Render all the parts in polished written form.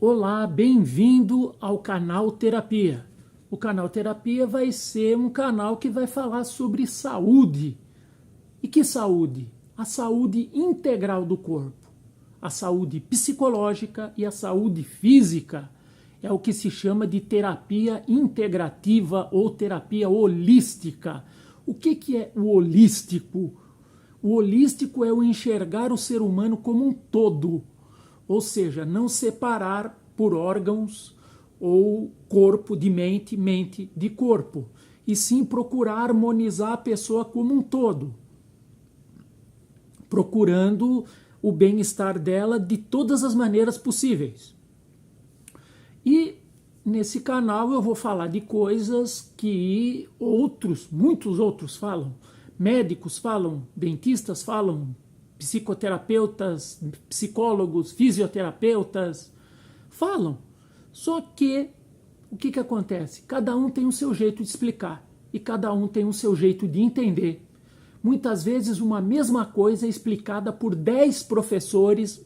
Olá, bem-vindo ao canal Terapia. O canal Terapia vai ser um canal que vai falar sobre saúde. E que saúde? A saúde integral do corpo. A saúde psicológica e a saúde física. É o que se chama de terapia integrativa ou terapia holística. O que é o holístico? O holístico é o enxergar o ser humano como um todo. Ou seja, não separar por órgãos ou corpo de mente, mente de corpo, e sim procurar harmonizar a pessoa como um todo, procurando o bem-estar dela de todas as maneiras possíveis. E nesse canal eu vou falar de coisas que muitos outros falam, médicos falam, dentistas falam, psicoterapeutas, psicólogos, fisioterapeutas falam. Só que o que acontece? Cada um tem o seu jeito de explicar e cada um tem o seu jeito de entender. Muitas vezes uma mesma coisa é explicada por 10 professores,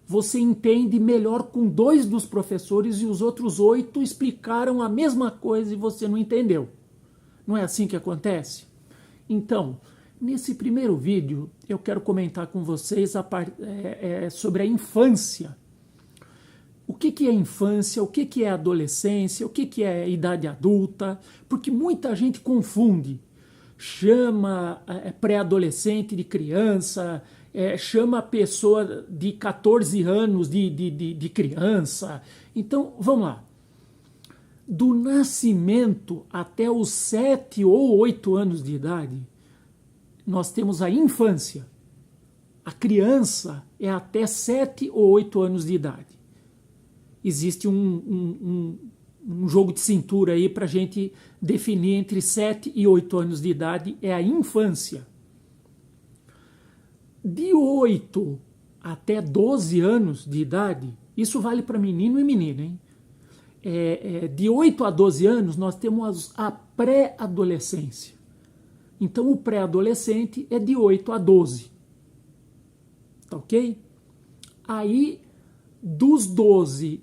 você entende melhor com 2 dos professores e os outros 8 explicaram a mesma coisa e você não entendeu. Não é assim que acontece? Então, nesse primeiro vídeo, eu quero comentar com vocês sobre a infância. O que é infância, o que é adolescência, o que é idade adulta, porque muita gente confunde. Chama pré-adolescente de criança, chama a pessoa de 14 anos de criança. Então, vamos lá. Do nascimento até os 7 ou 8 anos de idade, nós temos a infância. A criança é até 7 ou 8 anos de idade. Existe um jogo de cintura aí para a gente definir entre 7 e 8 anos de idade, é a infância. De 8 até 12 anos de idade, isso vale para menino e menina, hein? De 8 a 12 anos, nós temos a pré-adolescência. Então, o pré-adolescente é de 8 a 12. Tá ok? Aí, dos 12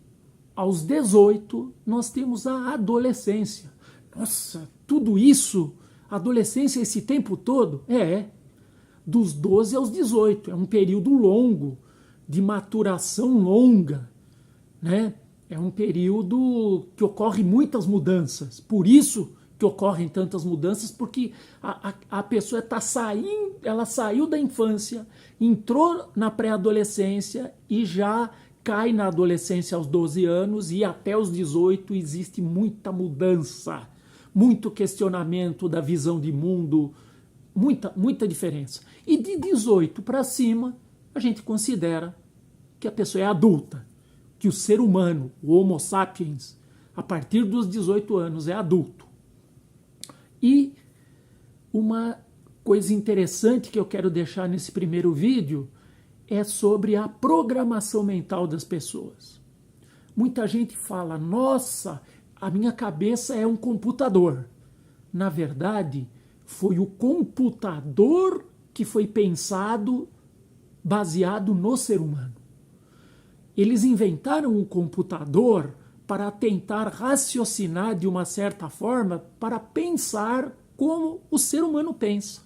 aos 18, nós temos a adolescência. Nossa, tudo isso? Adolescência esse tempo todo? Dos 12 aos 18. É um período longo, de maturação longa, né? É um período que ocorre muitas mudanças. Por isso que ocorrem tantas mudanças, porque a pessoa ela saiu da infância, entrou na pré-adolescência e já cai na adolescência aos 12 anos e até os 18 existe muita mudança, muito questionamento da visão de mundo, muita diferença. E de 18 para cima, a gente considera que a pessoa é adulta, que o ser humano, o Homo sapiens, a partir dos 18 anos é adulto. E uma coisa interessante que eu quero deixar nesse primeiro vídeo é sobre a programação mental das pessoas. Muita gente fala, nossa, a minha cabeça é um computador. Na verdade, foi o computador que foi pensado baseado no ser humano. Eles inventaram um computador para tentar raciocinar de uma certa forma, para pensar como o ser humano pensa.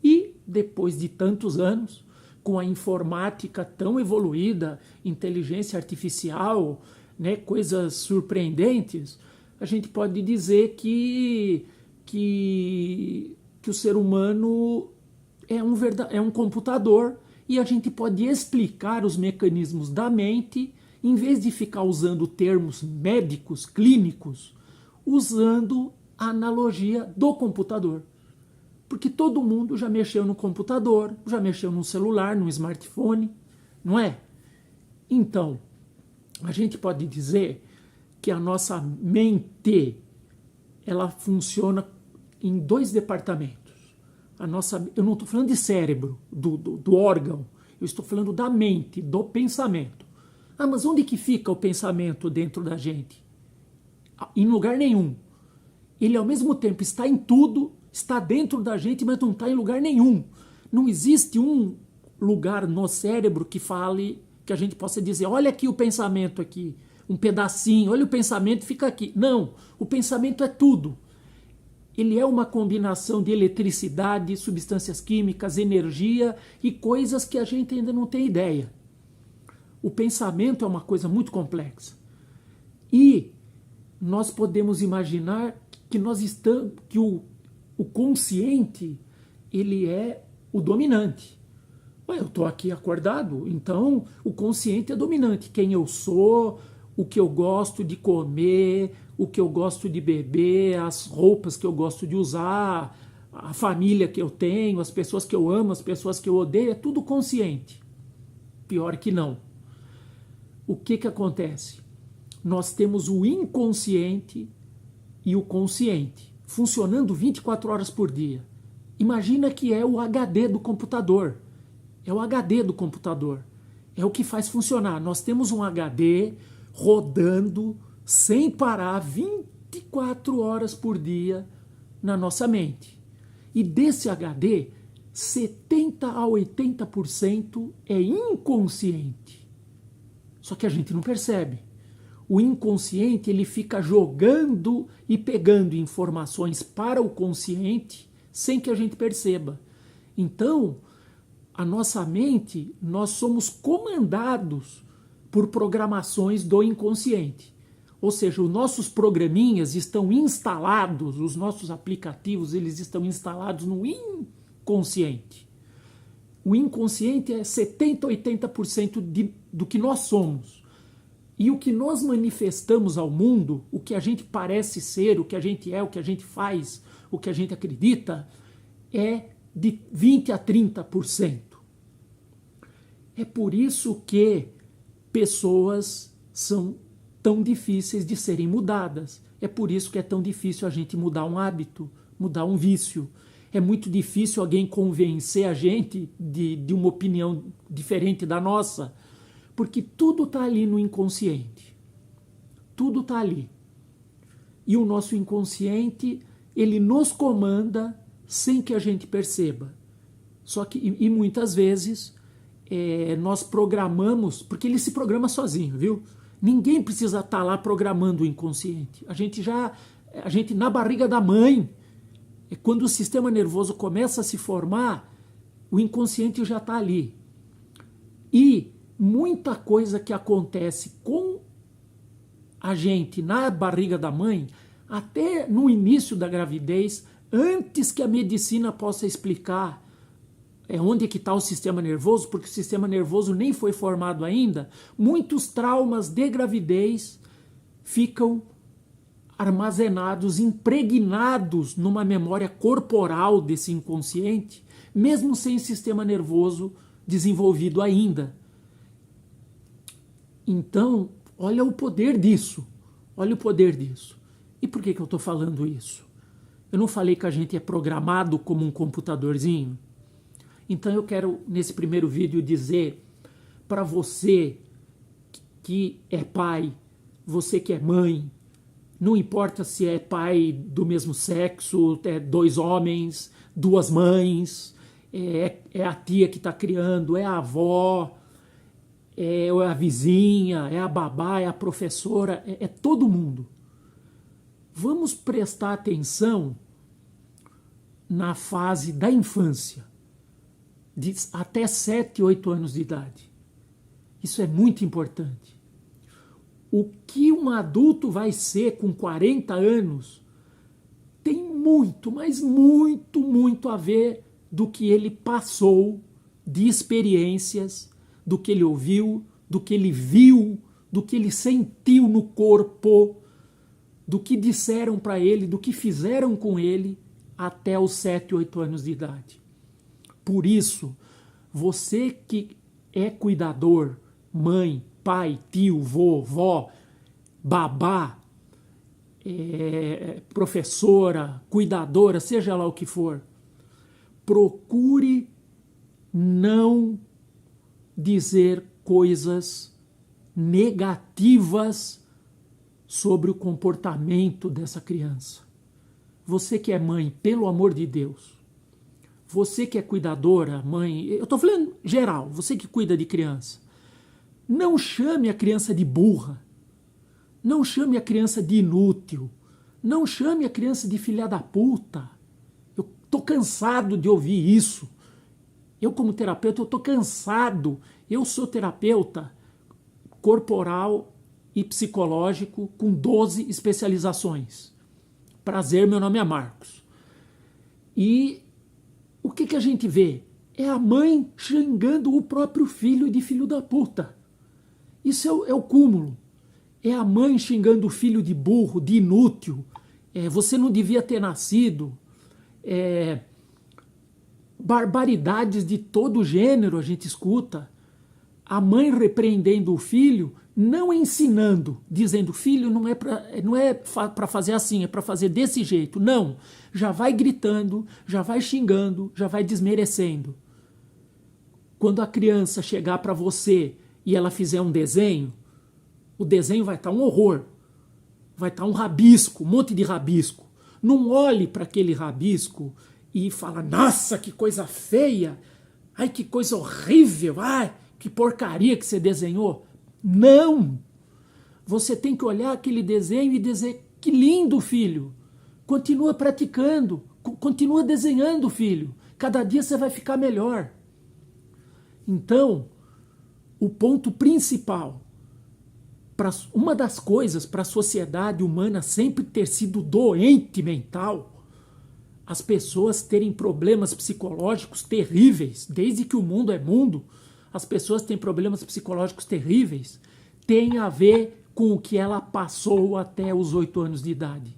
E, depois de tantos anos, com a informática tão evoluída, inteligência artificial, né, coisas surpreendentes, a gente pode dizer que o ser humano é um computador e a gente pode explicar os mecanismos da mente em vez de ficar usando termos médicos, clínicos, usando a analogia do computador. Porque todo mundo já mexeu no computador, já mexeu no celular, no smartphone, não é? Então, a gente pode dizer que a nossa mente, ela funciona em 2 departamentos. Eu não estou falando de cérebro, do órgão, eu estou falando da mente, do pensamento. Ah, mas onde que fica o pensamento dentro da gente? Em lugar nenhum. Ele ao mesmo tempo está em tudo, está dentro da gente, mas não está em lugar nenhum. Não existe um lugar no cérebro que fale, que a gente possa dizer, olha aqui o pensamento aqui. um pedacinho, olha o pensamento, fica aqui. Não, o pensamento é tudo. Ele é uma combinação de eletricidade, substâncias químicas, energia e coisas que a gente ainda não tem ideia. O pensamento é uma coisa muito complexa. E nós podemos imaginar que o consciente, ele é o dominante. Eu estou aqui acordado, então o consciente é dominante. Quem eu sou, o que eu gosto de comer, o que eu gosto de beber, as roupas que eu gosto de usar, a família que eu tenho, as pessoas que eu amo, as pessoas que eu odeio, é tudo consciente. Pior que não. O que acontece? Nós temos o inconsciente e o consciente funcionando 24 horas por dia. Imagina que é o HD do computador. É o HD do computador. É o que faz funcionar. Nós temos um HD rodando sem parar 24 horas por dia na nossa mente. E desse HD, 70 a 80% é inconsciente. Só que a gente não percebe. O inconsciente, ele fica jogando e pegando informações para o consciente sem que a gente perceba. Então, a nossa mente, nós somos comandados por programações do inconsciente. Ou seja, os nossos programinhas estão instalados, os nossos aplicativos, eles estão instalados no inconsciente. O inconsciente é 70, 80% do que nós somos. E o que nós manifestamos ao mundo, o que a gente parece ser, o que a gente é, o que a gente faz, o que a gente acredita, é de 20 a 30%. É por isso que pessoas são tão difíceis de serem mudadas. É por isso que é tão difícil a gente mudar um hábito, mudar um vício. É muito difícil alguém convencer a gente de uma opinião diferente da nossa, porque tudo está ali no inconsciente. Tudo está ali. E o nosso inconsciente, ele nos comanda sem que a gente perceba. Só que, e muitas vezes, nós programamos, porque ele se programa sozinho, viu? Ninguém precisa estar lá programando o inconsciente. A gente na barriga da mãe, quando o sistema nervoso começa a se formar, o inconsciente já está ali. E muita coisa que acontece com a gente na barriga da mãe, até no início da gravidez, antes que a medicina possa explicar onde é que está o sistema nervoso, porque o sistema nervoso nem foi formado ainda, muitos traumas de gravidez ficam armazenados, impregnados numa memória corporal desse inconsciente, mesmo sem sistema nervoso desenvolvido ainda. Então, olha o poder disso. Olha o poder disso. E por que eu estou falando isso? Eu não falei que a gente é programado como um computadorzinho? Então eu quero, nesse primeiro vídeo, dizer para você que é pai, você que é mãe, não importa se é pai do mesmo sexo, é 2 homens, 2 mães, é a tia que está criando, é a avó, é a vizinha, é a babá, é a professora, é todo mundo. Vamos prestar atenção na fase da infância, de até 7, 8 anos de idade. Isso é muito importante. O que um adulto vai ser com 40 anos tem muito, mas muito, muito a ver do que ele passou de experiências, do que ele ouviu, do que ele viu, do que ele sentiu no corpo, do que disseram para ele, do que fizeram com ele até os 7, 8 anos de idade. Por isso, você que é cuidador, mãe, pai, tio, vô, vó, babá, professora, cuidadora, seja lá o que for, procure não dizer coisas negativas sobre o comportamento dessa criança. Você que é mãe, pelo amor de Deus, você que é cuidadora, mãe, eu estou falando geral, você que cuida de criança, não chame a criança de burra, Não chame a criança de inútil. Não chame a criança de filha da puta. Eu tô cansado de ouvir isso. Eu, como terapeuta, eu tô cansado. Eu sou terapeuta corporal e psicológico com 12 especializações. Prazer, meu nome é Marcos. E o que a gente vê? É a mãe xingando o próprio filho de filho da puta. Isso é o cúmulo. É a mãe xingando o filho de burro, de inútil. Você não devia ter nascido. Barbaridades de todo gênero a gente escuta. A mãe repreendendo o filho, não ensinando, dizendo, filho, não é para fazer assim, é para fazer desse jeito. Não, já vai gritando, já vai xingando, já vai desmerecendo. Quando a criança chegar para você e ela fizer um desenho, o desenho vai estar um horror. Vai estar um rabisco, um monte de rabisco. Não olhe para aquele rabisco e fala, nossa, que coisa feia. Ai, que coisa horrível. Ai, que porcaria que você desenhou. Não! Você tem que olhar aquele desenho e dizer, que lindo, filho. Continua praticando, continua desenhando, filho. Cada dia você vai ficar melhor. Então, o ponto principal, uma das coisas para a sociedade humana sempre ter sido doente mental, as pessoas terem problemas psicológicos terríveis, desde que o mundo é mundo, as pessoas têm problemas psicológicos terríveis, tem a ver com o que ela passou até os 8 anos de idade.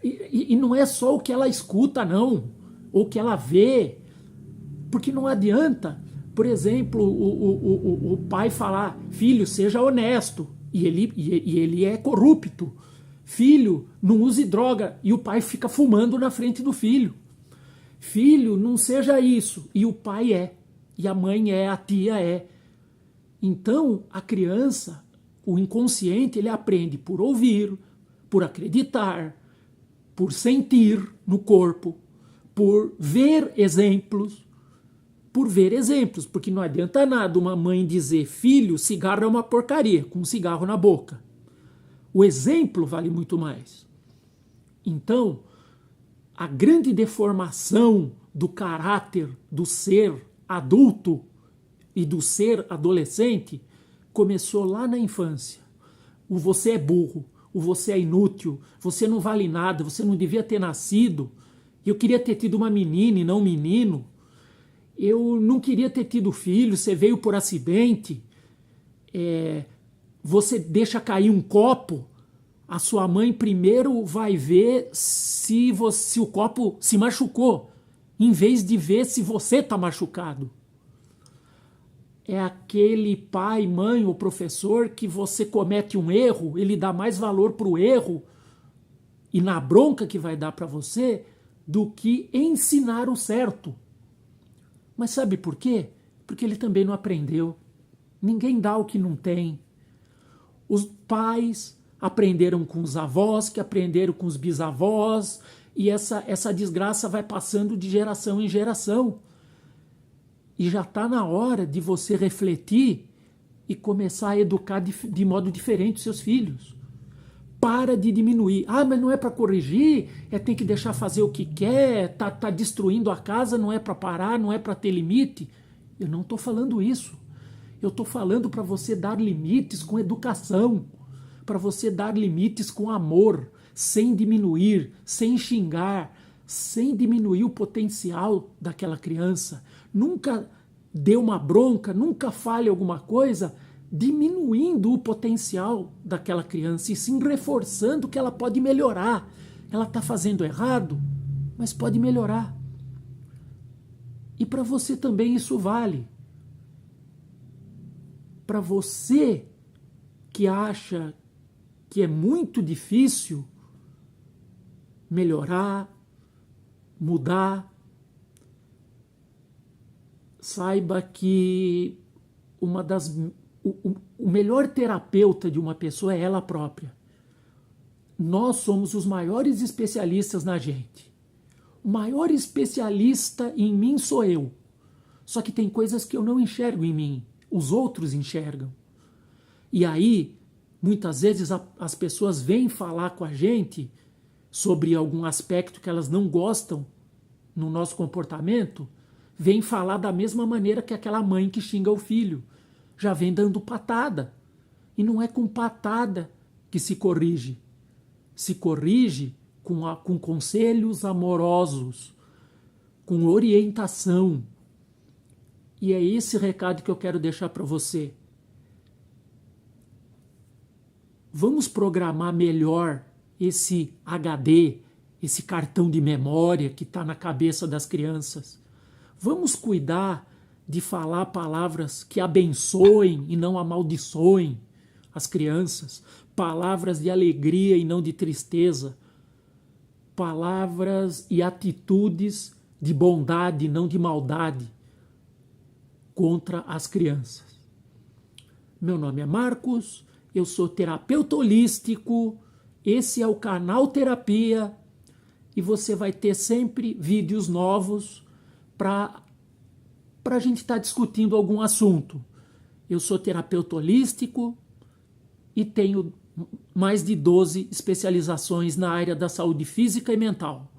E não é só o que ela escuta, não, ou o que ela vê, porque não adianta, por exemplo, o pai falar, filho, seja honesto, e ele é corrupto. Filho, não use droga, e o pai fica fumando na frente do filho. Filho, não seja isso, e o pai é, e a mãe é, a tia é. Então, a criança, o inconsciente, ele aprende por ouvir, por acreditar, por sentir no corpo, por ver exemplos, porque não adianta nada uma mãe dizer, filho, cigarro é uma porcaria, com um cigarro na boca. O exemplo vale muito mais. Então, a grande deformação do caráter do ser adulto e do ser adolescente começou lá na infância. O você é burro, o você é inútil, você não vale nada, você não devia ter nascido. Eu queria ter tido uma menina e não um menino. Eu não queria ter tido filho, você veio por acidente. Você deixa cair um copo, a sua mãe primeiro vai ver se o copo se machucou, em vez de ver se você está machucado. É aquele pai, mãe ou professor que você comete um erro, ele dá mais valor para o erro e na bronca que vai dar para você do que ensinar o certo. Mas sabe por quê? Porque ele também não aprendeu. Ninguém dá o que não tem. Os pais aprenderam com os avós, que aprenderam com os bisavós, e essa desgraça vai passando de geração em geração. E já está na hora de você refletir e começar a educar de modo diferente os seus filhos. Para de diminuir. Mas não é para corrigir, tem que deixar fazer o que quer, tá destruindo a casa, não é para parar, não é para ter limite. Eu não estou falando isso. Eu estou falando para você dar limites com educação, para você dar limites com amor, sem diminuir, sem xingar, sem diminuir o potencial daquela criança. Nunca dê uma bronca, nunca fale alguma coisa diminuindo o potencial daquela criança e sim reforçando que ela pode melhorar. Ela está fazendo errado, mas pode melhorar. E para você também isso vale. Para você que acha que é muito difícil melhorar, mudar, saiba que o melhor terapeuta de uma pessoa é ela própria. Nós somos os maiores especialistas na gente. O maior especialista em mim sou eu. Só que tem coisas que eu não enxergo em mim. Os outros enxergam. E aí, Muitas vezes as pessoas vêm falar com a gente sobre algum aspecto que elas não gostam no nosso comportamento, vêm falar da mesma maneira que aquela mãe que xinga o filho. Já vem dando patada. E não é com patada que se corrige. Se corrige com conselhos amorosos, com orientação. E é esse recado que eu quero deixar para você. Vamos programar melhor esse HD, esse cartão de memória que está na cabeça das crianças. Vamos cuidar de falar palavras que abençoem e não amaldiçoem as crianças. Palavras de alegria e não de tristeza. Palavras e atitudes de bondade e não de maldade contra as crianças. Meu nome é Marcos, eu sou terapeuta holístico, esse é o canal Terapia e você vai ter sempre vídeos novos para a gente estar discutindo algum assunto. Eu sou terapeuta holístico e tenho mais de 12 especializações na área da saúde física e mental.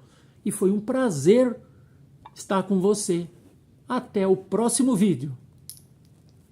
E foi um prazer estar com você. Até o próximo vídeo.